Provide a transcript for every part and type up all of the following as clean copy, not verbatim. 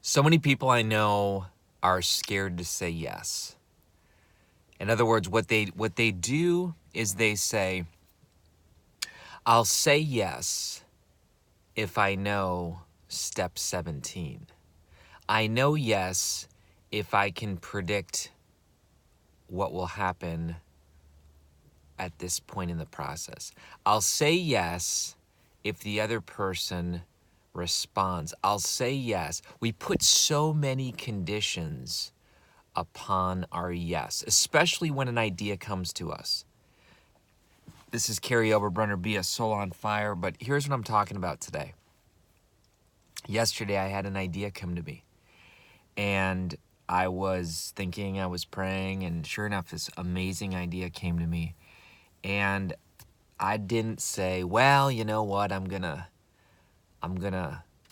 So many people I know are scared to say yes. In other words, what they do is they say, I'll say yes if I know step 17. I know yes if I can predict what will happen at this point in the process. I'll say yes if the other person responds. I'll say yes. We put so many conditions upon our yes, especially when an idea comes to us. This is Kary Oberbrunner, Be a Soul on Fire, but here's what I'm talking about today. Yesterday, I had an idea come to me, and I was thinking, I was praying, and sure enough, this amazing idea came to me. And I didn't say, well, you know what, I'm gonna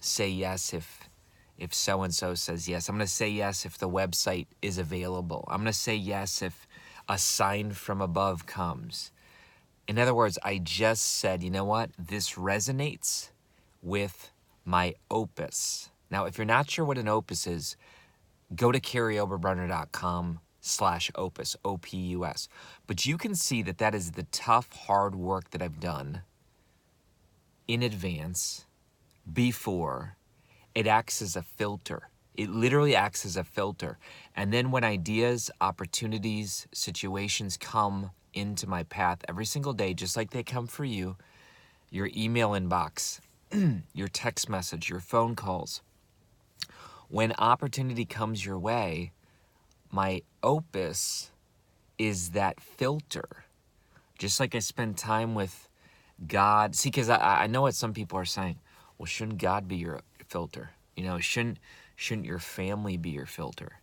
say yes if so-and-so says yes. I'm gonna say yes if the website is available. I'm gonna say yes if a sign from above comes. In other words, I just said, you know what, this resonates with my opus. Now, if you're not sure what an opus is, go to karyoberbrunner.com/opus, O-P-U-S. But you can see that that is the tough, hard work that I've done in advance, before. It acts as a filter. It literally acts as a filter. And then when ideas, opportunities, situations come into my path every single day, just like they come for you, your email inbox, your text message, your phone calls, when opportunity comes your way, my opus is that filter. Just like I spend time with God. See, because I know what some people are saying. Well, shouldn't God be your filter? You know, shouldn't your family be your filter?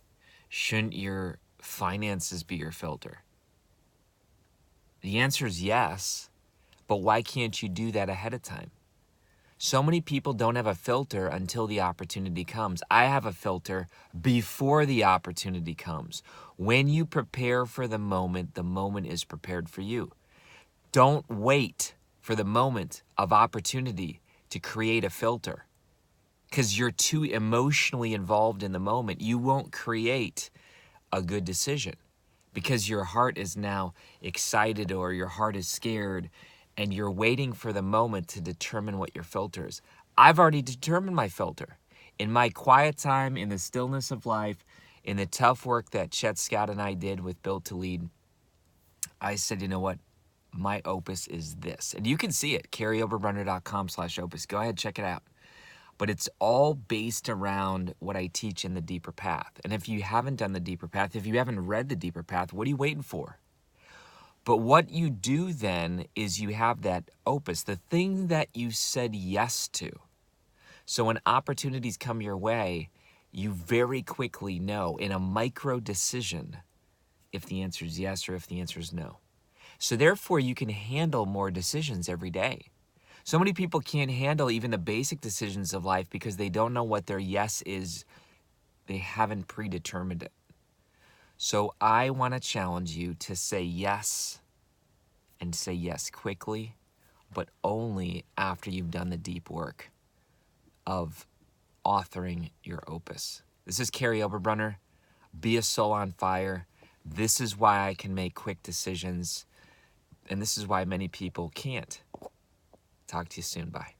Shouldn't your finances be your filter? The answer is yes, but why can't you do that ahead of time? So many people don't have a filter until the opportunity comes. I have a filter before the opportunity comes. When you prepare for the moment is prepared for you. Don't wait for the moment of opportunity to create a filter, because you're too emotionally involved in the moment. You won't create a good decision because your heart is now excited or your heart is scared, and you're waiting for the moment to determine what your filter is. I've already determined my filter. In my quiet time, in the stillness of life, in the tough work that Chet Scott and I did with Built to Lead, I said, you know what? My opus is this. And you can see it, karyoberbrunner.com/opus. Go ahead, check it out. But it's all based around what I teach in the Deeper Path. And if you haven't done the Deeper Path, if you haven't read the Deeper Path, what are you waiting for? But what you do then is you have that opus, the thing that you said yes to. So when opportunities come your way, you very quickly know in a micro decision if the answer is yes or if the answer is no. So therefore, you can handle more decisions every day. So many people can't handle even the basic decisions of life because they don't know what their yes is. They haven't predetermined it. So I want to challenge you to say yes, and say yes quickly, but only after you've done the deep work of authoring your opus. This is Kary Oberbrunner. Be a soul on fire. This is why I can make quick decisions, and this is why many people can't. Talk to you soon. Bye.